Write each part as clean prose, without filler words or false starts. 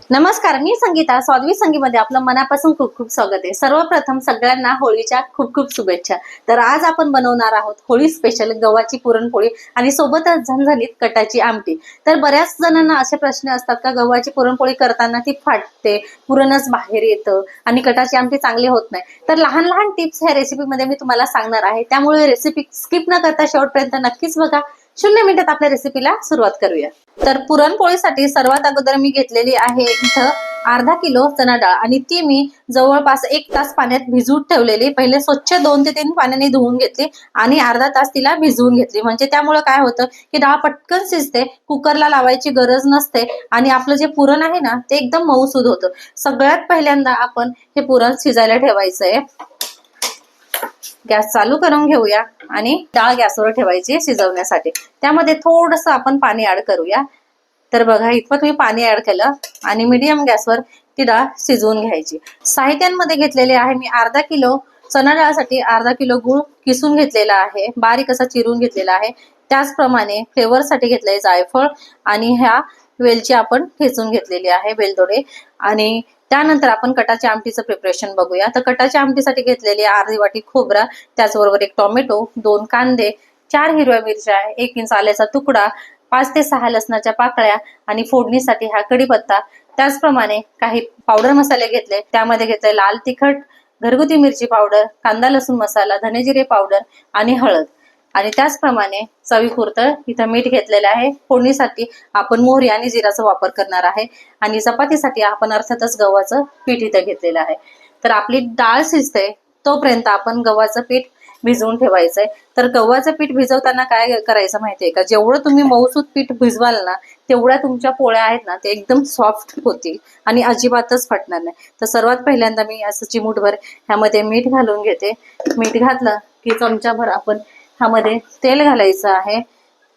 नमस्कार, मी संगीता. स्वादवी संगीमध्ये आपलं मनापासून खूप खूप स्वागत आहे. सर्वप्रथम सगळ्यांना होळीच्या खूप खूप शुभेच्छा. तर आज आपण बनवणार आहोत होळी स्पेशल गव्हाची पुरणपोळी आणि सोबतच झणझणीत कटाची आमटी. तर बऱ्याच जणांना असे प्रश्न असतात का गव्हाची पुरणपोळी करताना ती फाटते, पुरणच बाहेर येतं आणि कटाची आमटी चांगली होत नाही. तर लहान लहान टिप्स ह्या रेसिपीमध्ये मी तुम्हाला सांगणार आहे. त्यामुळे रेसिपी स्किप न करता शेवटपर्यंत नक्कीच बघा. 0 मिनिटात आपल्या रेसिपीला सुरुवात करूया. तर पुरणपोळीसाठी सर्वात अगोदर मी घेतलेली आहे इथं अर्धा किलो चणा डाळ आणि ती मी जवळपास 1 तास पाण्यात भिजवून ठेवलेली. पहिले स्वच्छ 2 ते 3 पाण्याने धुवून घेतली आणि अर्धा तास तिला भिजवून घेतली. म्हणजे त्यामुळे काय होतं की डाळ पटकन शिजते, कुकरला लावायची गरज नसते आणि आपलं जे पुरण आहे ना ते एकदम मऊसूद होतं. सगळ्यात पहिल्यांदा आपण हे पुरण शिजायला ठेवायचंय. गॅस चालू करून घेऊया आणि डाळ गॅसवर ठेवायची शिजवण्यासाठी. त्यामध्ये थोडंसं आपण पाणी ऍड करूया. तर बघा इतपत मी पाणी ऍड केलं आणि मीडियम गॅसवर ती डाळ शिजवून घ्यायची. साहित्यांमध्ये घेतलेले आहे मी अर्धा किलो चणा डाळसाठी अर्धा किलो गूळ किसून घेतलेला आहे, बारीक असा चिरून घेतलेला आहे. त्याचप्रमाणे फ्लेवरसाठी घेतलंय जायफळ आणि ह्या वेलची आपण ठेचून घेतलेली आहे, वेलदोडे. आणि त्यानंतर आपण कटाच्या आमटीचं प्रिपरेशन बघूया. तर कटाच्या आमटीसाठी घेतलेली अर्धी वाटी खोबरा, त्याचबरोबर 1 टोमॅटो, 2 कांदे, 4 हिरव्या मिरच्या, 1 इंच आल्याचा तुकडा, 5 ते 6 लसणाच्या पाकळ्या आणि फोडणीसाठी हा कढीपत्ता. त्याचप्रमाणे काही पावडर मसाले घेतले. त्यामध्ये घेतले लाल तिखट, घरगुती मिरची पावडर, कांदा लसूण मसाला, धने जिरे पावडर आणि हळद. आणि त्याचप्रमाणे चवीपुरतं इथं मीठ घेतलेलं आहे. फोडणीसाठी आपण मोहरी आणि जिराचा वापर करणार आहे आणि चपातीसाठी आपण अर्थातच गव्हाचं पीठ इथं घेतलेलं आहे. तर आपली डाळ शिजते तोपर्यंत आपण गव्हाचं पीठ भिजवून ठेवायचंय. तर गव्हाचं पीठ भिजवताना काय करायचं माहितीये का, जेवढं तुम्ही मऊसूत पीठ भिजवाल ना तेवढ्या तुमच्या पोळ्या आहेत ना ते एकदम सॉफ्ट होतील आणि अजिबातच फाटणार नाही. तर सर्वात पहिल्यांदा मी असं चिमूटभर ह्यामध्ये मीठ घालून घेते. मीठ घातलं की चमचाभर आपण ह्यामध्ये तेल घालायचं आहे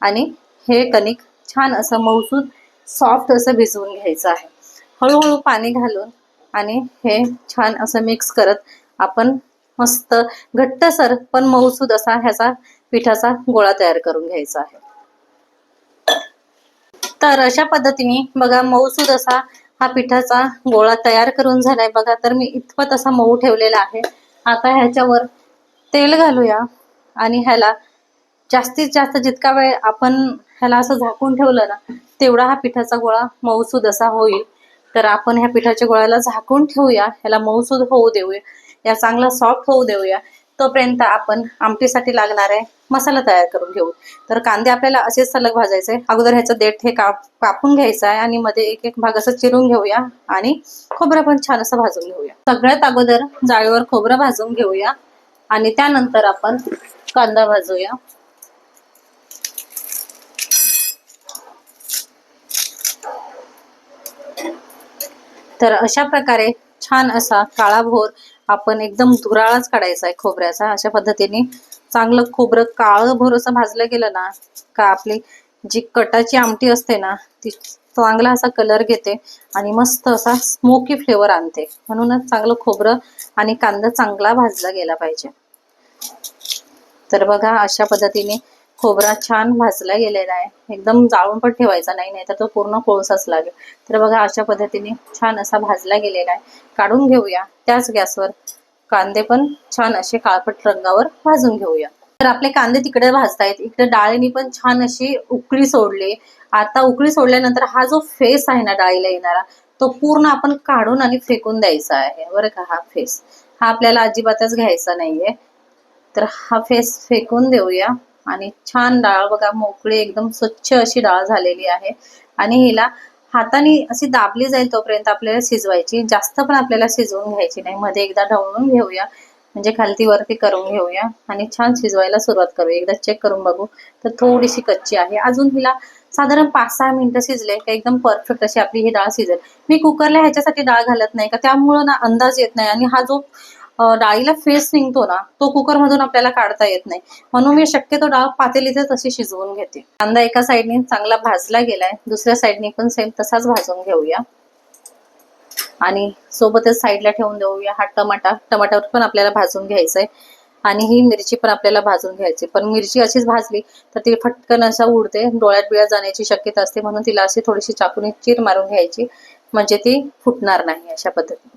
आणि हे कणिक छान असं मऊसूद सॉफ्ट असं भिजवून घ्यायचं आहे. हळूहळू पाणी घालून आणि हे छान असं मिक्स करत आपण मस्त घट्टसर पण मऊसूद असा ह्याचा पिठाचा गोळा तयार करून घ्यायचा आहे. तर अशा पद्धतीने बघा मऊसूद असा हा पिठाचा गोळा तयार करून झालाय बघा. तर मी इतपत असा मऊ ठेवलेला आहे. आता ह्याच्यावर तेल घालूया आणि ह्याला जास्तीत जास्त जितका वेळ आपण ह्याला असं झाकून ठेवलं ना तेवढा हा पिठाचा गोळा मऊसूद असा होईल. तर आपण ह्या पिठाच्या गोळ्याला झाकून ठेवूया, ह्याला मऊसूद होऊ देऊया, या चांगला सॉफ्ट होऊ देऊया. तोपर्यंत आपण आमटीसाठी लागणार आहे मसाला तयार करून घेऊ. तर कांदे आपल्याला असेच सलग भाजायचे. अगोदर ह्याचं देठ हे कापून घ्यायचं आहे आणि मध्ये एक एक भाग असं चिरून घेऊया आणि खोबरं पण छान असं भाजून घेऊया. सगळ्यात अगोदर जाळीवर खोबरं भाजून घेऊया आणि त्यानंतर आपण कांदा भाजूया. तर अशा प्रकारे छान असा काळाभोर आपण एकदम धुराळाच काढायचा आहे खोबऱ्याचा. अशा पद्धतीने चांगलं खोबरं काळभोर असं भाजलं गेलं ना का आपली जी कटाची आमटी असते ना ती चांगला असा कलर घेते आणि मस्त असा स्मोकी फ्लेवर आणते. म्हणूनच चांगलं खोबरं आणि कांदा चांगला भाजला गेला पाहिजे. तर बघा अशा पद्धतीने खोबरा छान भाजला गेलेला आहे. एकदम जाळून पण ठेवायचा नाही, नाहीतर तो पूर्ण कोळसाच लागेल. तर बघा अशा पद्धतीने छान असा भाजला गेलेला आहे. काढून घेऊया. त्याच गॅसवर कांदे पण छान असे काळपट रंगावर भाजून घेऊया. तर आपले कांदे तिकडे भाजतायत, इकडे डाळीने पण छान अशी उकळी सोडली. आता उकळी सोडल्यानंतर हा जो फेस आहे ना डाळीला येणारा तो पूर्ण आपण काढून आणि फेकून द्यायचा आहे बरं का. हा फेस हा आपल्याला अजिबातच घ्यायचा नाहीये. तर हा फेस फेकून देऊया आणि छान डाळ बघा मोकळी एकदम स्वच्छ अशी डाळ झालेली आहे. आणि हिला हाताने अशी दाबली जाईल तोपर्यंत आपल्याला शिजवायची. जास्त पण आपल्याला शिजवून घ्यायची नाही. मध्ये एकदा ढवळून घेऊया, म्हणजे खालती वरती करून घेऊया आणि छान शिजवायला सुरुवात करूया. एकदा चेक करून बघू तर थोडीशी कच्ची आहे. अजून हिला साधारण 5-6 मिनिटं शिजले का एकदम परफेक्ट अशी आपली ही डाळ शिजेल. मी कुकरला ह्याच्यासाठी डाळ घालत नाही का त्यामुळं ना अंदाज येत नाही आणि हा जो डाळीला फेस निघतो ना तो कुकर मधून आपल्याला काढता येत नाही. म्हणून मी शक्यतो डाळ पातेलीतच अशी शिजवून घेते. कांदा एका साईडने चांगला भाजला गेलाय, दुसऱ्या साईडने पण सेम तसाच भाजून घेऊया आणि सोबतच साईडला ठेवून देऊया हा टमाटर पण आपल्याला भाजून घ्यायचंय आणि ही मिरची पण आपल्याला भाजून घ्यायची. पण मिरची अशीच भाजली तर ती फटकन असा उडते, डोळ्यात बिळ्यात जाण्याची शक्यता असते. म्हणून तिला अशी थोडीशी चाकूने चीर मारून घ्यायची म्हणजे ती फुटणार नाही अशा पद्धतीने.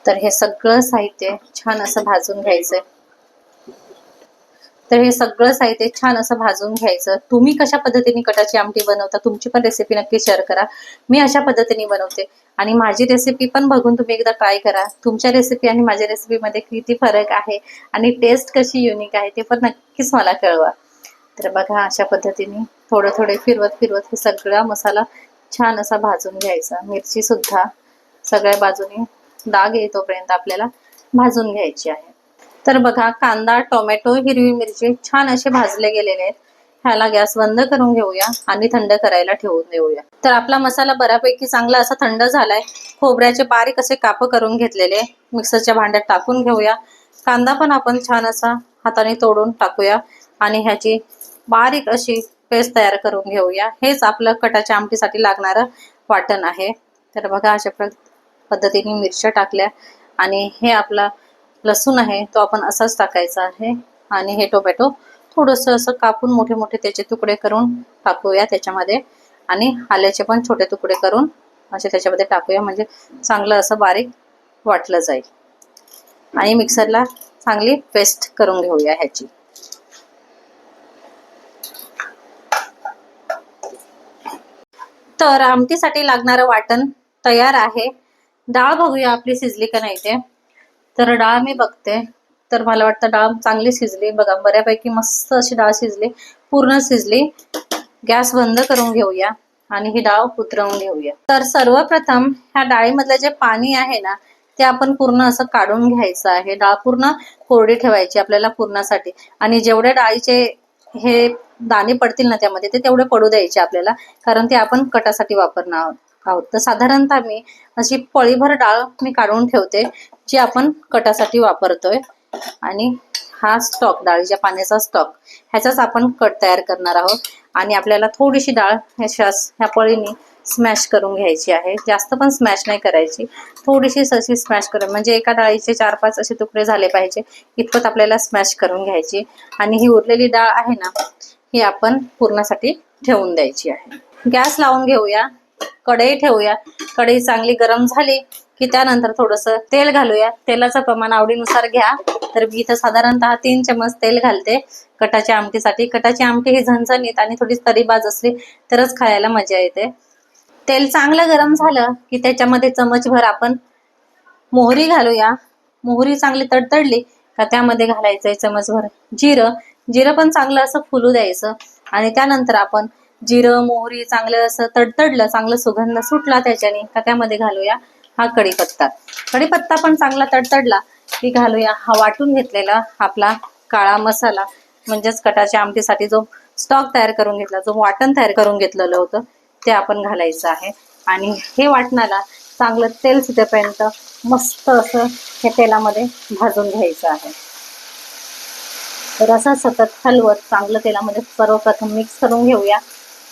तर हे सगळं साहित्य छान असं भाजून घ्यायचंय. तर हे सगळं साहित्य छान असं भाजून घ्यायचं. तुम्ही कशा पद्धतीने कटाची आमटी बनवता, तुमची पण रेसिपी नक्की शेअर करा. मी अशा पद्धतीने बनवते आणि माझी रेसिपी पण बघून तुम्ही एकदा ट्राय करा. तुमच्या रेसिपी आणि माझ्या रेसिपीमध्ये किती फरक आहे आणि टेस्ट कशी युनिक आहे ते पण नक्कीच मला कळवा. तर बघा अशा पद्धतीने थोडं थोडे फिरवत फिरवत हे सगळा मसाला छान असा भाजून घ्यायचा. मिरची सुद्धा सगळ्या बाजूने डाग येतोपर्यंत आपल्याला भाजून घ्यायची आहे. तर बघा कांदा, टोमॅटो, हिरवी मिरची छान असे भाजले गेलेले आहेत. ह्याला गॅस बंद करून घेऊया आणि थंड करायला ठेवून देऊया. तर आपला मसाला बऱ्यापैकी चांगला असा थंड झालाय. खोबऱ्याचे बारीक असे काप करून घेतलेले मिक्सरच्या भांड्यात टाकून घेऊया. कांदा पण आपण छान असा हाताने तोडून टाकूया आणि ह्याची बारीक अशी पेस्ट तयार करून घेऊया. हेच आपलं कटाच्या आमटीसाठी लागणारं वाटण आहे. तर बघा अशा पद्धतीने मिरच्या टाकल्या आणि हे आपला लसूण आहे तो आपण असाच टाकायचा आहे आणि हे टोमॅटो थोडंसं असं कापून मोठे मोठे त्याचे तुकडे करून टाकूया त्याच्यामध्ये आणि आल्याचे पण छोटे तुकडे करून असे त्याच्यामध्ये टाकूया, म्हणजे चांगलं असं बारीक वाटलं जाईल आणि मिक्सरला चांगली पेस्ट करून घेऊया ह्याची. तर आमटीसाठी लागणारं वाटण तयार आहे. डाळ बघूया आपली शिजली का नाही ते. तर डाळ मी बघते, तर मला वाटतं डाळ चांगली शिजली. बघा बऱ्यापैकी मस्त अशी डाळ शिजली, पूर्ण शिजली. गॅस बंद करून घेऊया आणि ही डाळ उतरवून घेऊया. तर सर्वप्रथम ह्या डाळीमधलं जे पाणी आहे ना ते आपण पूर्ण असं काढून घ्यायचं आहे. डाळ पूर्ण कोरडी ठेवायची आपल्याला पूर्णासाठी आणि जेवढे डाळीचे हे दाणे पडतील ना त्यामध्ये ते तेवढे पडू द्यायचे आपल्याला, कारण ते आपण कटासाठी वापरणार आहोत. तर साधारणतः मी अशी पळीभर डाळ मी काढून ठेवते जी आपण कटासाठी वापरतोय आणि हा स्टॉक डाळीच्या पाण्याचा स्टॉक ह्याचाच आपण कट तयार करणार आहोत. आणि आपल्याला थोडीशी डाळ ह्या पळीने स्मॅश करून घ्यायची आहे. जास्त पण स्मॅश नाही करायची, थोडीशी अशी स्मॅश करून, म्हणजे एका डाळीचे 4-5 असे तुकडे झाले पाहिजे इतपत आपल्याला स्मॅश करून घ्यायची. आणि ही उरलेली डाळ आहे ना ही आपण पूर्णासाठी ठेवून द्यायची आहे. गॅस लावून घेऊया, कढई ठेवूया. कढई चांगली गरम झाली की त्यानंतर थोडंसं तेल घालूया. तेलाचं प्रमाण आवडीनुसार घ्या. तर मी इथं साधारणतः 3 चमच तेल घालते कटाच्या आमटीसाठी. कटाची आमटी ही झणझणीत आणि थोडी तरीबाज असली तरच खायला मजा येते. तेल चांगलं गरम झालं की त्याच्यामध्ये चमचभर आपण मोहरी घालूया. मोहरी चांगली तडतडली का त्यामध्ये घालायचंय चमचभर जिरं. जिरं पण चांगलं असं फुलू द्यायचं आणि त्यानंतर आपण जिरं मोहरी चांगलं असं तडतडलं, चांगलं सुगंध सुटला त्याच्याने का त्यामध्ये घालूया हा कढीपत्ता. कढीपत्ता पण चांगला तडतडला की घालूया हा वाटून घेतलेला आपला काळा मसाला, म्हणजेच कटाच्या आमटीसाठी जो स्टॉक तयार करून घेतला, जो वाटण तयार करून घेतलेलं होतं ते आपण घालायचं आहे. आणि हे वाटणाला चांगलं तेल सुटेपर्यंत मस्त असं हे तेलामध्ये भाजून घ्यायचं आहे. तर असं सतत हलवत चांगलं तेलामध्ये सर्वप्रथम मिक्स करून घेऊया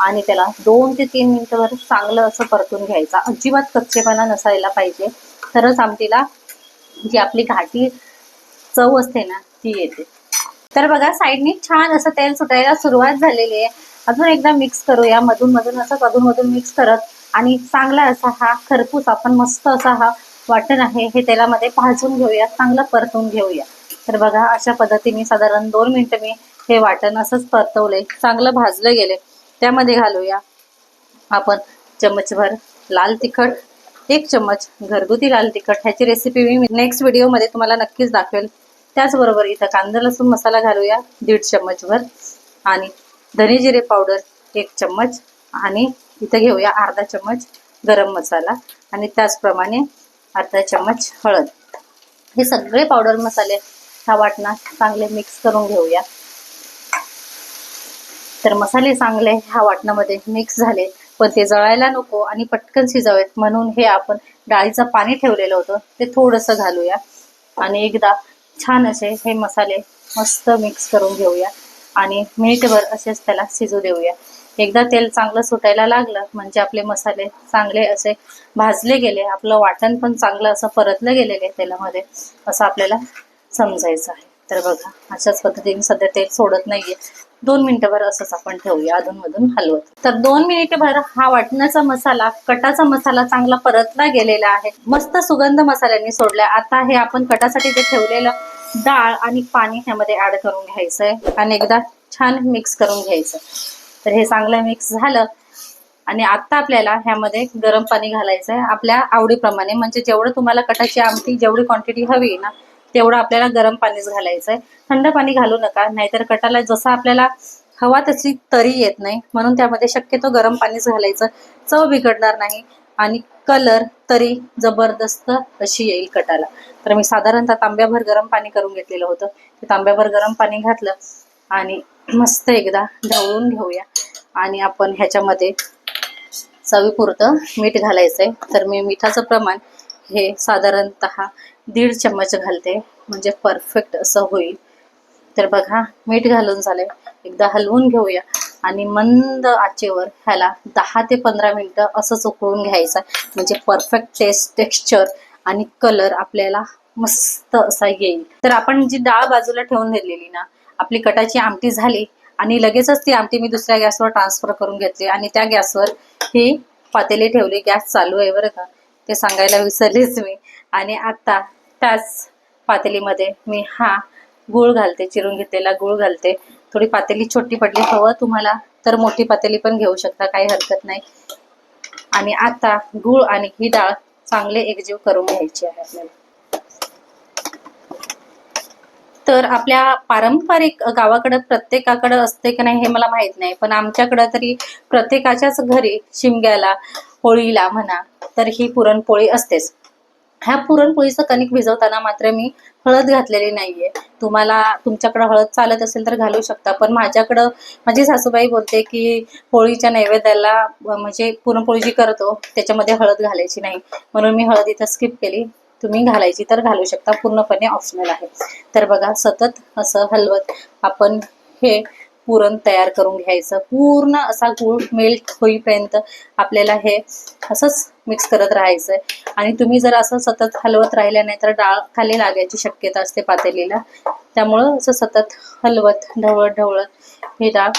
आणि त्याला 2 ते 3 मिनिटं चांगलं असं परतून घ्यायचा. अजिबात कच्चेपणा नसायला पाहिजे, तरच आमटीला जी आपली घाटी चव असते ना ती येते. तर बघा साईडनी छान असं तेल सुटायला सुरुवात झालेली आहे. अजून एकदा मिक्स करूया, मधून मधून असं मधून मिक्स करत आणि चांगला असा हा खरपूस आपण मस्त असा हा वाटण आहे हे तेलामध्ये भाजून घेऊया, चांगलं परतून घेऊया. तर बघा अशा पद्धतीने साधारण 2 मिनिटं मी हे वाटण असंच परतवले, चांगलं भाजलं गेले. त्यामध्ये घालूया आपण चमचभर लाल तिखट, 1 चमच घरगुती लाल तिखट. ह्याची रेसिपी मी नेक्स्ट व्हिडिओमध्ये तुम्हाला नक्कीच दाखवेल. त्याचबरोबर इथं कांदा लसूण मसाला घालूया 1.5 चमचभर आणि धने जिरे पावडर 1 चम्मच आणि इथं घेऊया अर्धा चम्मच गरम मसाला आणि त्याचप्रमाणे अर्धा चम्मच हळद. हे सगळे पावडर मसाले ह्या वाटणात चांगले मिक्स करून घेऊया. तर मसाले चांगले ह्या वाटणामध्ये मिक्स झाले, पण ते जळायला नको आणि पटकन शिजावेत म्हणून हे आपण डाळीचं पाणी ठेवलेलं होतं ते थोडंसं घालूया आणि एकदा छान असे हे मसाले मस्त मिक्स करून घेऊया आणि मिनिटभर असेच त्याला शिजू देऊया. एकदा तेल चांगलं सुटायला लागलं म्हणजे आपले मसाले चांगले असे भाजले गेले, आपलं वाटण पण चांगलं असं परतलं गेलेले तेलामध्ये असं आपल्याला समजायचं आहे. तर बघा अशाच पद्धतीने सध्या तेल सोडत नाहीये, 2 मिनिटभर असंच आपण ठेवूया अधूनमधून हलवत. तर 2 मिनिटभर हा वाटणाचा मसाला, कटाचा मसाला चांगला परतला गेलेला आहे. मस्त सुगंध मसाल्याने सोडलाय. आता हे आपण कटासाठी जे ठेवलेलं डाळ आणि पाणी ह्यामध्ये ऍड करून घ्यायचंय आणि एकदा छान मिक्स करून घ्यायचं. तर हे चांगलं मिक्स झालं आणि आता आपल्याला ह्यामध्ये गरम पाणी घालायचं आहे आपल्या आवडीप्रमाणे. म्हणजे जेवढं तुम्हाला कटाची आमटी जेवढी क्वांटिटी हवी ना तेवढं आपल्याला गरम पाणीच घालायचं आहे. थंड पाणी घालू नका, नाहीतर कटाला जसं आपल्याला हवा तशी तरी येत नाही. म्हणून त्यामध्ये शक्यतो गरम पाणीच घालायचं. चव बिघडणार नाही आणि कलर तरी जबरदस्त अशी येईल कटाला. तर मी साधारणतः तांब्याभर गरम पाणी करून घेतलेलं होतं. ते तांब्याभर गरम पाणी घातलं आणि मस्त एकदा ढवळून घेऊया. आणि आपण ह्याच्यामध्ये चवीपुरतं मीठ घालायचंय. तर मी मिठाचं प्रमाण हे साधारणतः 1.5 चम्मच घालते, म्हणजे परफेक्ट असं होईल. तर बघा मीठ घालून झालंय. एकदा हलवून घेऊया आणि मंद आचेवर ह्याला 10 ते 15 मिनिटं असंच उकळून घ्यायचं. म्हणजे परफेक्ट टेक्स्चर आणि कलर आपल्याला मस्त असा येईल. तर आपण जी डाळ बाजूला ठेवून दिलेली ना, आपली कटाची आमटी झाली आणि लगेचच ती आमटी मी दुसऱ्या गॅसवर ट्रान्सफर करून घेतली आणि त्या गॅसवर ही पातेली ठेवली. गॅस चालू आहे बरं का, ते सांगायला विसरलेच मी. आणि आता त्याच पातेलीमध्ये मी हा गूळ घालते, चिरून घेतलेला गूळ घालते. थोडी पातेली छोटी पडली, हवं तुम्हाला तर मोठी पातेली पण घेऊ शकता, काही हरकत नाही. आणि आता गूळ आणि ही डाळ चांगले एकजीव करून घ्यायची आहे आपल्याला. तर आपल्या पारंपरिक गावाकडं प्रत्येकाकडे असते की नाही हे मला माहित नाही, पण आमच्याकडं तरी प्रत्येकाच्याच घरी शिमग्याला, होळीला म्हणा तर ही पुरणपोळी असतेच. ह्या पुरणपोळीचं कणिक भिजवताना मात्र मी हळद घातलेली नाहीये. तुम्हाला तुमच्याकडे हळद चालत असेल तर घालू शकता, पण माझ्याकडं माझी सासूबाई बोलते की होळीच्या नैवेद्याला म्हणजे पुरणपोळी जी करतो त्याच्यामध्ये हळद घालायची नाही, म्हणून मी हळद इथं स्किप केली. तुम्ही घालायची तर घालू शकता, पूर्णपणे ऑप्शनल आहे. तर बघा सतत असं हलवत आपण हे पुरण तयार करून घ्यायचं. पूर्ण असा गूळ मेल्ट होईपर्यंत आपल्याला हे असंच मिक्स करत राहायचंय. आणि तुम्ही जर असं सतत हलवत राहिल्या नाही तर डाळ खाली लागायची शक्यता असते पातेलीला. त्यामुळं असं सतत हलवत ढवळत ढवळत ही डाळ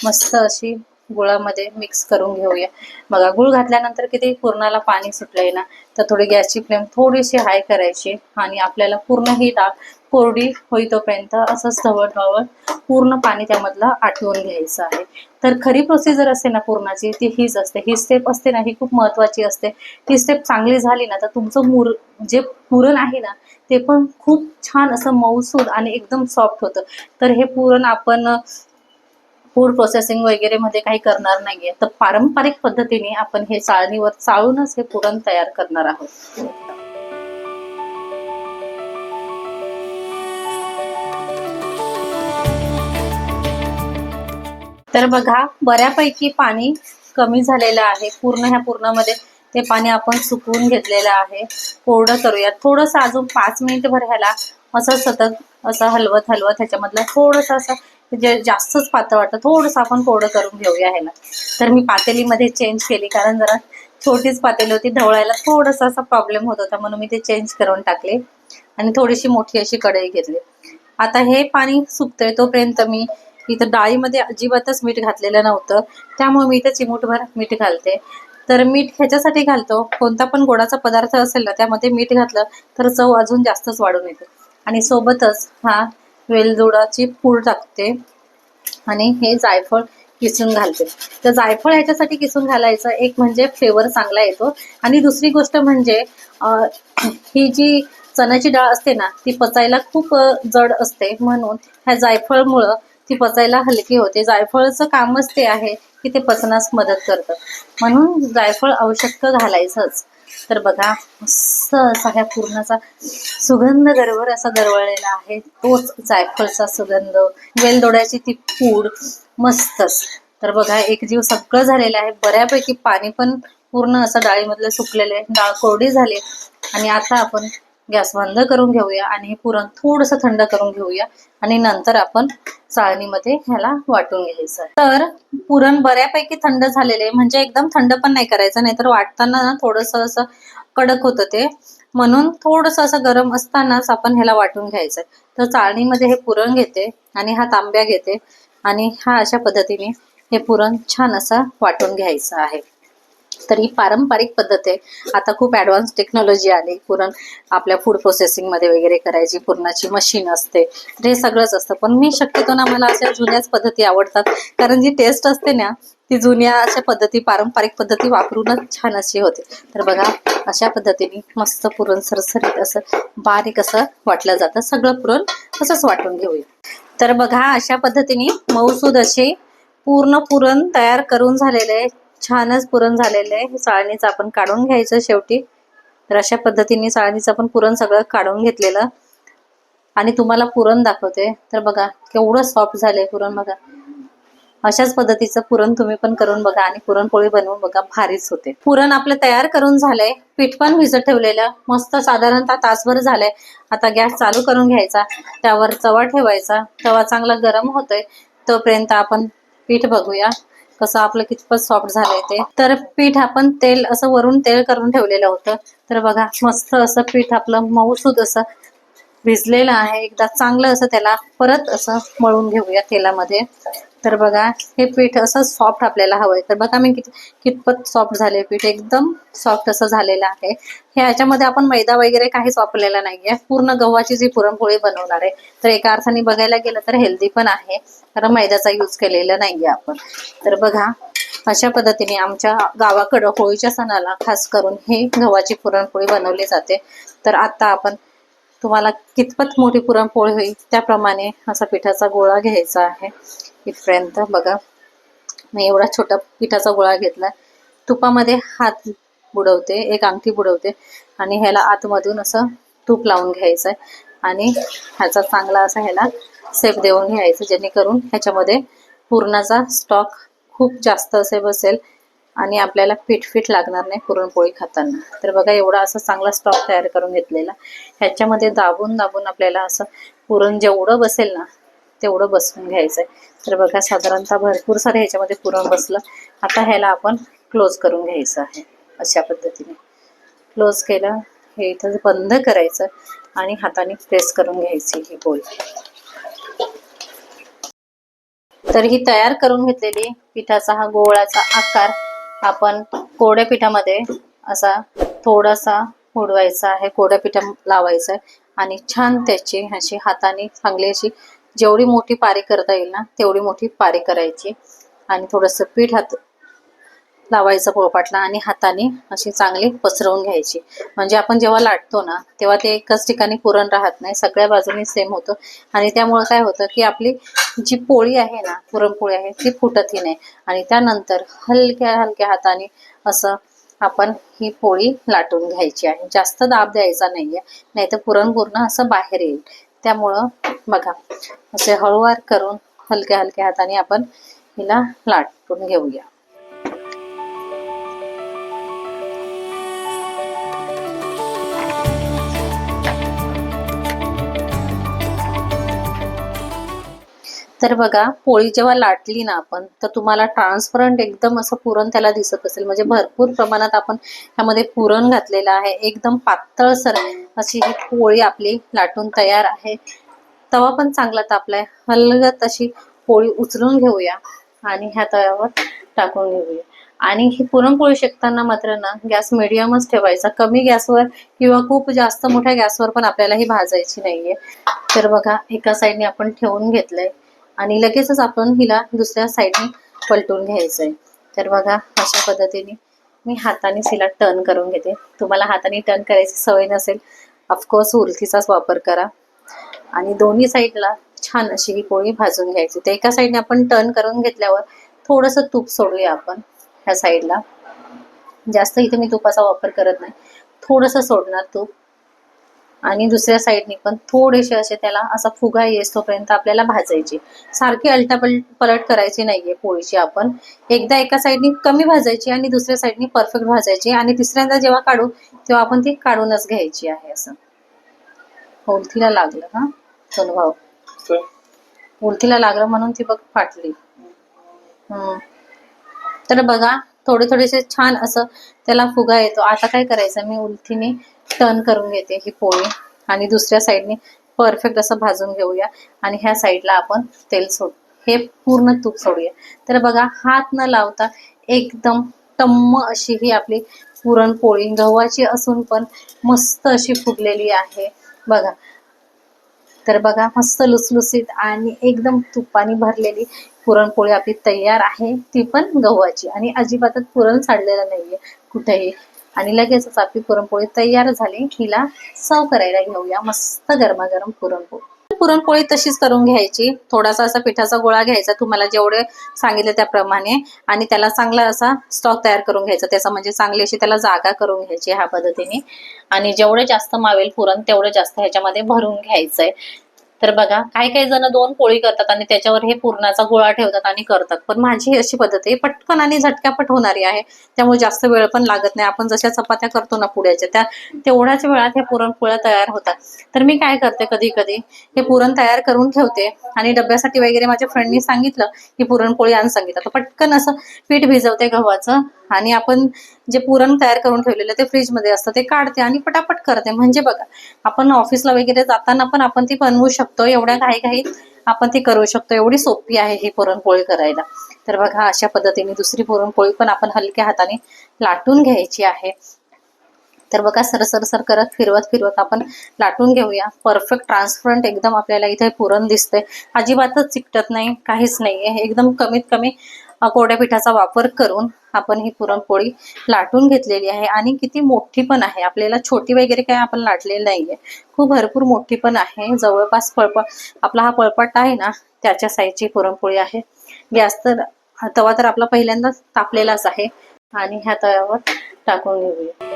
मस्त अशी गुळामध्ये मिक्स करून घेऊया. बघा गूळ घातल्यानंतर किती पुरणाला पाणी सुटलंय ना, तर थोडी गॅसची फ्लेम थोडीशी हाय करायची आणि आपल्याला पूर्ण ही डाळ कोरडी होईतोपर्यंत असंच ढवळ ढवळ पूर्ण पाणी त्यामधलं आटवून घ्यायचं आहे. तर खरी प्रोसिजर असते ना पुरणाची ती हीच असते. ही स्टेप असते ना ही खूप महत्वाची असते. ती स्टेप चांगली झाली ना तर तुमचं जे पुरण आहे ना ते पण खूप छान असं मऊसूद आणि एकदम सॉफ्ट होतं. तर हे पुरण आपण फूड प्रोसेसिंग वगैरे मध्ये काही करणार नाहीये, तर पारंपरिक पद्धतीने आपण हे चाळणीवर चाळूनच हे पुरण तयार करणार आहोत. तर बघा बऱ्यापैकी पाणी कमी झालेलं आहे. पूर्ण ह्या पुरणामध्ये ते पाणी आपण सुकवून घेतलेलं आहे. कोरडं करूयात. थोडंसं अजून 5 मिनिटभर ह्याला असं सतत असं हलवत हलवत ह्याच्यामधलं थोडंसं असं जे जास्तच पातळ वाटतं थोडंसं आपण कोरडं करून घेऊया ह्याला. तर मी पातेलीमध्ये चेंज केली, कारण जरा छोटीच पातेली होती, ढवळायला थोडासा असा प्रॉब्लेम होत होता, म्हणून मी ते चेंज करून टाकले आणि थोडीशी मोठी अशी कढई घेतली. आता हे पाणी सुकतंय तोपर्यंत मी इथं डाळीमध्ये अजिबातच मीठ घातलेलं नव्हतं, त्यामुळे मी इथं चिमूटभर मीठ घालते. तर मीठ ह्याच्यासाठी घालतो, कोणता पण गोडाचा पदार्थ असेल ना त्यामध्ये मीठ घातलं तर चव अजून जास्तच वाढून येते. आणि सोबतच हा वेलदोडाची पूड टाकते आणि हे जायफळ किसून घालते. तर जायफळ ह्याच्यासाठी किसून घालायचं, एक म्हणजे फ्लेवर चांगला येतो आणि दुसरी गोष्ट म्हणजे ही जी चण्याची डाळ असते ना ती पचायला खूप जड असते, म्हणून ह्या जायफळमुळं ती पचायला हलकी होते. जायफळचं कामच ते आहे की ते पचनास मदत करतं, म्हणून जायफळ आवश्यक घालायचंच. तर बघा मस्त असा ह्या पूर्णाचा सुगंध गरभर असा दरवळलेला आहे, तोच जायफळचा सुगंध, वेलदोड्याची ती पूड मस्तच. तर बघा एकजीव सगळं झालेलं आहे. बऱ्यापैकी पाणी पण पूर्ण असं डाळीमधलं सुकलेलं आहे. डाळ कोरडी झाली आणि आता आपण गॅस बंद करून घेऊया आणि हे पुरण थोडंसं थंड करून घेऊया आणि नंतर आपण चाळणीमध्ये ह्याला वाटून घ्यायचं. तर पुरण बऱ्यापैकी थंड झालेले, म्हणजे एकदम थंड पण नाही करायचं, नाहीतर वाटताना ना थोडंसं असं कडक होतं ते, म्हणून थोडंसं असं गरम असतानाच आपण ह्याला वाटून घ्यायचं. तर चाळणीमध्ये हे पुरण घेते आणि हा तांब्या घेते. आणि हा अशा पद्धतीने हे पुरण छान असं वाटून घ्यायचं आहे. तर ही पारंपरिक पद्धत आहे. आता खूप ॲडव्हान्स टेक्नॉलॉजी आली, पुरण आपल्या फूड प्रोसेसिंगमध्ये वगैरे करायची पुरणाची मशीन असते, तर हे सगळंच असतं. पण मी शक्यतो ना मला अशा जुन्याच पद्धती आवडतात, कारण जी टेस्ट असते ना ती जुन्या अशा पद्धती पारंपरिक पद्धती वापरूनच छान अशी होते. तर बघा अशा पद्धतीने मस्त पुरण सरसरीत असं बारीक असं वाटलं जातं. सगळं पुरण असंच वाटून घेऊया. तर बघा अशा पद्धतीने मऊसूद असे पूर्ण पुरण तयार करून झालेले आहे. छानच पुरण झालेलं आहे. चाळणीचं आपण काढून घ्यायचं शेवटी. तर अशा पद्धतीने चाळणीचं आपण पुरण सगळं काढून घेतलेलं आणि तुम्हाला पुरण दाखवते. तर बघा केवढं सॉफ्ट झालंय पुरण बघा. अशाच पद्धतीचं पुरण तुम्ही पण करून बघा आणि पुरणपोळी बनवून बघा, भारीच होते. पुरण आपलं तयार करून झालंय. पीठ पण भिजत ठेवलेलं मस्त साधारणतः तासभर झालंय. आता गॅस चालू करून घ्यायचा, त्यावर तवा ठेवायचा. तवा चांगला गरम होतोय तोपर्यंत आपण पीठ बघूया कसं आपलं कितपत सॉफ्ट झालंय ते. तर पीठ आपण तेल असं वरून तेल करून ठेवलेलं होतं. तर बघा मस्त असं पीठ आपलं मऊसूद असं भिजलेलं आहे. एकदा चांगलं असं त्याला परत असं मळून घेऊया तेलामध्ये. तर बघा हे पीठ असं सॉफ्ट आपल्याला हवंय. तर बघा मी कितपत सॉफ्ट झाले पीठ, एकदम सॉफ्ट असं झालेलं आहे. हे याच्यामध्ये आपण मैदा वगैरे काहीच वापरलेला नाहीये, पूर्ण गव्हाची जी पुरणपोळी बनवणार आहे. तर एका अर्थाने बघायला गेलं तर हेल्दी पण आहे, कारण मैद्याचा यूज केलेला नाहीये आपण. तर बघा अशा पद्धतीने आमच्या गावाकडं होळीच्या सणाला खास करून हे गव्हाची पुरणपोळी बनवली जाते. तर आता आपण तुम्हाला कितपत मोठी पुरणपोळी होईल त्याप्रमाणे असा पिठाचा गोळा घ्यायचा आहे. इथपर्यंत बघा मी एवढा छोटा पिठाचा गोळा घेतला. तुपामध्ये हात बुडवते, एक अंगठी बुडवते आणि ह्याला आतमधून असं तूप लावून घ्यायचं आहे आणि ह्याचा चांगला असा ह्याला शेप देऊन घ्यायचं, जेणेकरून ह्याच्यामध्ये पुरणाचा स्टॉक खूप जास्त असे बसेल आणि आपल्याला पीठ लागणार नाही पुरणपोळी खाताना. तर बघा एवढा असा चांगला स्टॉक तयार करून घेतलेला. ह्याच्यामध्ये दाबून दाबून आपल्याला असं पुरण जेवढं बसेल ना तेवढं बसवून घ्यायचंय. तर बघा साधारणतः भरपूर सारे ह्याच्यामध्ये पुरण बसलं. आता ह्याला आपण क्लोज करून घ्यायचं आहे. अशा पद्धतीने क्लोज केलं, हे इथं बंद करायचं आणि हाताने प्रेस करून घ्यायची ही पोळी. तर ही तयार करून घेतलेली पिठाचा हा गोळाचा आकार आपण कोरड्या पिठामध्ये असा थोडासा बुडवायचा आहे, कोरड्या पिठा लावायचा आहे आणि छान त्याची अशी हाताने चांगली अशी जेवढी मोठी पारी करता येईल ना तेवढी मोठी पारी करायची आणि थोडंसं पीठ हात लावायचं पोळपाटला आणि हाताने अशी चांगली पसरवून घ्यायची. म्हणजे आपण जेव्हा लाटतो ना तेव्हा ते एकाच ठिकाणी पुरण राहत नाही, सगळ्या बाजूनी सेम होतं आणि त्यामुळे काय होतं की आपली जी पोळी आहे ना पुरणपोळी आहे ती फुटतही नाही. आणि त्यानंतर हलक्या हलक्या हाताने असं आपण ही पोळी लाटून घ्यायची आहे. जास्त दाब द्यायचा नाहीये, नाहीतर पुरण पूर्ण असं बाहेर येईल. त्यामुळं बघा असे हळूवार करून हलक्या हलक्या हाताने आपण हिला लाटून घेऊया. तर बघा पोळी जेव्हा लाटली ना आपण तर तुम्हाला ट्रान्सपरंट एकदम असं पुरण त्याला दिसत असेल, म्हणजे भरपूर प्रमाणात आपण ह्यामध्ये पुरण घातलेलं आहे. एकदम पातळसर अशी ही पोळी आपली लाटून तयार आहे. तवा पण चांगला तापलाय. हलगत अशी पोळी उचलून घेऊया आणि ह्या तव्यावर टाकून घेऊया. आणि ही पुरणपोळी शेकताना मात्र ना गॅस मिडियमच ठेवायचा, कमी गॅसवर किंवा खूप जास्त मोठ्या गॅसवर पण आपल्याला ही भाजायची नाहीये. तर बघा एका साईडने आपण ठेवून घेतलंय आणि लगेचच आपण हिला दुसऱ्या साईडने पलटून घ्यायचंय. तर बघा अशा पद्धतीने मी हातानेच हिला टर्न करून घेते. तुम्हाला हाताने टर्न करायची सवय नसेल ऑफकोर्स उलथीचाच वापर करा आणि दोन्ही साईडला छान अशी ही पोळी भाजून घ्यायची. तर एका साईडने आपण टर्न करून घेतल्यावर थोडंसं तूप सोडूया आपण ह्या साईडला. जास्त इथे मी तुपाचा वापर करत नाही, थोडंसं सोडणार तूप आणि दुसऱ्या साईडने पण थोडेसे असे त्याला असा फुगा येईस्तोपर्यंत आपल्याला भाजायची. सारखी पलट करायची नाहीये पोळीची. आपण एकदा एका साईडने कमी भाजायची आणि दुसऱ्या साईडने परफेक्ट भाजायची आणि तिसऱ्यांदा जेव्हा काढू तेव्हा आपण ती काढूनच घ्यायची आहे. असं उलथीला लागलं हा भाऊ, उलथीला लागलं म्हणून ती बघ फाटली. तर बघा थोडे थोडेसे छान असं त्याला फुगा येतो. आता काय करायचं, मी उलथीने टर्न करून घेते ही पोळी आणि दुसऱ्या साईडने परफेक्ट असं भाजून घेऊया आणि ह्या साईडला आपण तेल हे पूर्ण तूप सोडूया. तर बघा, हात न लावता एकदम टम्म अशी ही आपली पुरणपोळी गव्हाची असून पण मस्त अशी फुगलेली आहे बघा. तर बघा, मस्त लुसलुसीत आणि एकदम तुपाने भरलेली पुरणपोळी आपली तयार आहे, ती पण गव्हाची, आणि अजिबातच पुरण साडलेलं नाहीये कुठेही. आणि लगेचच आपली पुरणपोळी तयार झाली. हिला सर्व करायला घेऊया. मस्त गरमागरम पुरणपोळी. पुरणपोळी तशीच करून घ्यायची. थोडासा असा पिठाचा गोळा घ्यायचा, तुम्हाला जेवढे सांगितले त्याप्रमाणे, आणि त्याला चांगला असा स्टॉक तयार करून घ्यायचा त्याचा, म्हणजे चांगली अशी त्याला जागा करून घ्यायची ह्या पद्धतीने. आणि जेवढे जास्त मावेल पुरण तेवढे जास्त ह्याच्यामध्ये भरून घ्यायचंय. तर बघा, काही काही जण 2 पोळी करतात आणि त्याच्यावर हे पुरणाचा गोळा ठेवतात आणि करतात, पण माझी अशी पद्धत आहे, पटकन आणि झटक्यापट होणारी आहे, त्यामुळे जास्त वेळ पण लागत नाही. आपण जशा चपात्या करतो ना पुड्याच्या, त्या तेवढ्याच वेळात ह्या पुरणपोळ्या तयार होतात. तर मी काय करते, कधी कधी हे पुरण तयार करून ठेवते, आणि डब्यासाठी वगैरे माझ्या फ्रेंडनी सांगितलं की पुरणपोळी आण सांगितलं, तर पटकन असं पीठ भिजवते गव्हाचं, आणि आपण जे पुरण तयार करून ठेवलेलं ते फ्रीजमध्ये असतं ते काढते आणि पटापट करते. म्हणजे बघा, आपण ऑफिसला वगैरे जाताना पण आपण ती बनवू शकतो, एवढ्या घाईघाईत आपण ती करू शकतो, एवढी सोपी आहे ही पुरणपोळी करायला. तर बघा, अशा पद्धतीने दुसरी पुरणपोळी पण आपण हलक्या हाताने लाटून घ्यायची आहे. तर बघा, सर करत फिरवत फिरवत आपण लाटून घेऊया. परफेक्ट ट्रान्सपरंट एकदम आपल्याला इथे पुरण दिसतंय, अजिबातच चिकटत नाही, काहीच नाहीये. एकदम कमीत कमी कोरड्या पिठाचा वापर करून आपण ही पुरणपोळी लाटून घेतलेली आहे, आणि किती मोठी पण आहे. आपल्याला छोटी वगैरे काय आपण लाटलेली नाहीये, खूप भरपूर मोठी पण आहे. जवळपास आपला हा पळपट आहे ना त्याच्या साईजची पुरणपोळी आहे. गॅस तर तवा तर आपला पहिल्यांदाच तापलेलाच आहे, आणि ह्या तव्यावर टाकून घेऊया.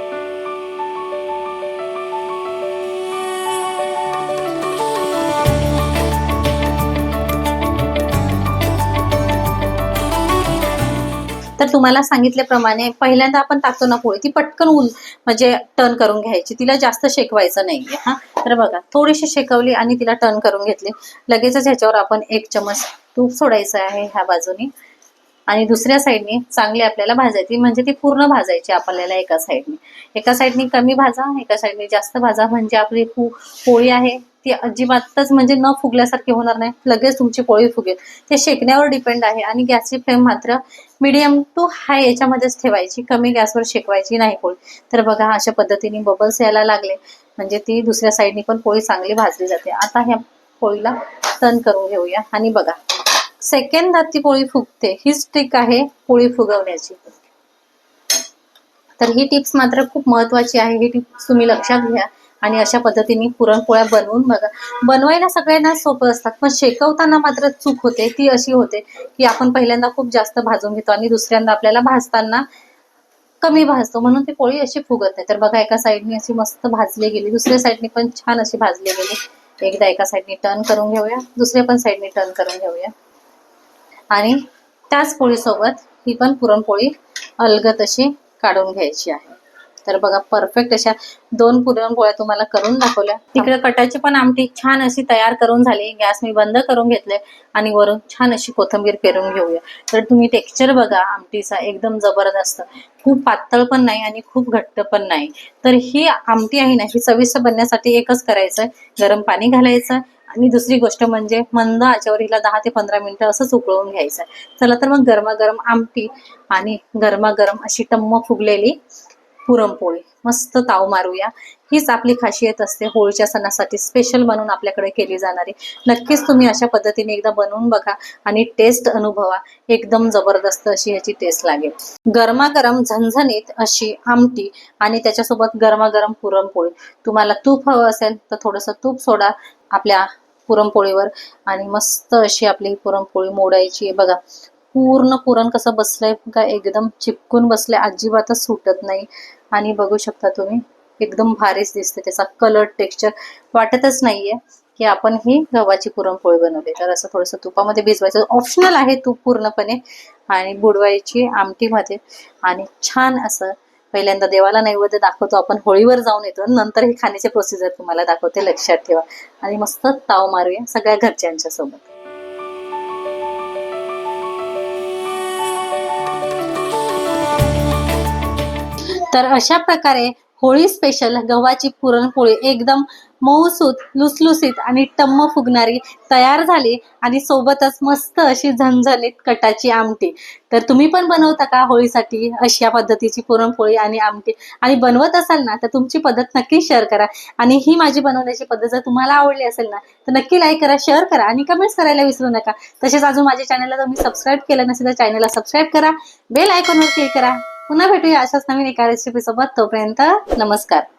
तर तुम्हाला सांगितल्याप्रमाणे पहिल्यांदा आपण टाकतो ना पोळी, ती पटकन म्हणजे टर्न करून घ्यायची, तिला जास्त शेकवायचं नाहीये. हा, तर बघा, थोडीशी शेकवली आणि तिला टर्न करून घेतली. लगेचच ह्याच्यावर आपण 1 चमच तूप सोडायचं आहे ह्या बाजूनी, आणि दुसऱ्या साईडनी चांगली आपल्याला भाजायची, म्हणजे ती पूर्ण भाजायची आपल्याला. एका साईडनी कमी भाजा, एका साईडनी जास्त भाजा, म्हणजे आपली पोळी आहे ती अजिबातच म्हणजे न फुगल्यासारखी होणार नाही, लगेच तुमची पोळी फुगेल. ते शेकण्यावर डिपेंड आहे. आणि गॅसची फ्लेम मात्र मीडियम टू हाय याच्यामध्येच ठेवायची, कमी गॅसवर शेकवायची नाही पोळी. तर बघा, अशा पद्धतीने बबल्स यायला लागले म्हणजे ती दुसऱ्या साईडनी पण पोळी चांगली भाजली जाते. आता ह्या पोळीला टर्न करून घेऊया, आणि बघा, सेकंदात ती पोळी फुगते. हीच ट्रिक आहे पोळी फुगवण्याची. तर ही टिप्स मात्र खूप महत्वाची आहे, ही टिप्स तुम्ही लक्षात घ्या, आणि अशा पद्धतीने पुरणपोळ्या बनवून बघा. बनवायला सगळ्यांना सोपं असतात, पण शेकवताना मात्र चूक होते. ती अशी होते की आपण पहिल्यांदा खूप जास्त भाजून घेतो, आणि दुसऱ्यांदा आपल्याला भाजताना कमी भाजतो, म्हणून ती पोळी अशी फुगत नाही. तर बघा, एका साईडनी अशी मस्त भाजली गेली, दुसऱ्या साईडनी पण छान अशी भाजली गेली. एकदा एका साईडनी टर्न करून घेऊया, दुसऱ्या पण साईडनी टर्न करून घेऊया, आणि त्याच पोळीसोबत ही पण पुरणपोळी अलगद अशी काढून घ्यायची आहे. तर बघा, परफेक्ट अशा 2 पुरणपोळ्या तुम्हाला करून दाखवल्या. तिकडे कटाची पण आमटी छान अशी तयार करून झाली. गॅस मी बंद करून घेतले, आणि वरून छान अशी कोथिंबीर पेरून घेऊया. तर तुम्ही टेक्स्चर बघा आमटीचा, एकदम जबरदस्त, खूप पातळ पण नाही आणि खूप घट्ट पण नाही. तर ही आमटी आहे ना, ही चविष्ट बनण्यासाठी एकच करायचंय, गरम पाणी घालायचं, आणि दुसरी गोष्ट म्हणजे मंद आचेवर हिला 10 ते 15 मिनिटं असंच उकळून घ्यायचं. चला तर मग गरमागरम आमटी आणि गरमागरम अशी टम्म फुगलेली पुरणपोळी मस्त ताव मारूया. हीच आपली खासियत असते, होळीच्या सणासाठी स्पेशल म्हणून आपल्याकडे केली जाणारी. नक्कीच तुम्ही अशा पद्धतीने एकदा बनवून बघा आणि टेस्ट अनुभवा, एकदम जबरदस्त अशी ह्याची टेस्ट लागेल. गरमागरम झणझणीत अशी आमटी आणि त्याच्यासोबत गरमागरम पुरणपोळी. तुम्हाला तूप हवं असेल तर थोडंसं तूप सोडा आपल्या पुरणपोळीवर, आणि मस्त अशी आपली पुरणपोळी मोडायची. बघा, पूर्ण पुरण कसं बसलंय का, एकदम चिपकून बसलंय, अजिबातच सुटत नाही. आणि बघू शकता तुम्ही, एकदम भारीच दिसते, त्याचा कलर टेक्स्चर वाटतच नाहीये की आपण ही गव्हाची पुरणपोळी बनवली. तर असं थोडंसं तुपामध्ये भिजवायचं, ऑप्शनल आहे तूप पूर्णपणे, आणि बुडवायची आमटीमध्ये, आणि छान असं पहिल्यांदा देवाला नैवेद्य दाखवतो आपण, होळीवर जाऊन येतो, नंतर ही खाण्याची प्रोसिजर तुम्हाला दाखवते, लक्षात ठेवा. आणि मस्त ताव मारूया सगळ्या घरच्यांच्या सोबत. तर अशा प्रकारे होळी स्पेशल गव्हाची पुरणपोळी एकदम मऊसूत लुसलुसीत आणि टम्म फुगणारी तयार झाली आणि सोबतच मस्त अशी झणझणीत कटाची आमटी। तर तुम्ही पण बनवता का होळीसाठी अशा पद्धतीची पुरणपोळी आणि आमटी? आणि बनवत असाल ना तर तुमची पद्धत नक्की शेअर करा। आणि ही माझी बनवण्याची पद्धत जर तुम्हाला आवडली असेल ना तर नक्की लाईक करा, शेअर करा आणि कमेंट्स करायला विसरू नका। तसेच अजून माझ्या चॅनलला तुम्ही सबस्क्राईब केलं नसेल तर चॅनलला सबस्क्राईब करा, बेल आयकॉनवर क्लिक करा। पुन्हा भेटूया अशाच नवीन एका रेसिपी सोबत, तोपर्यंत नमस्कार।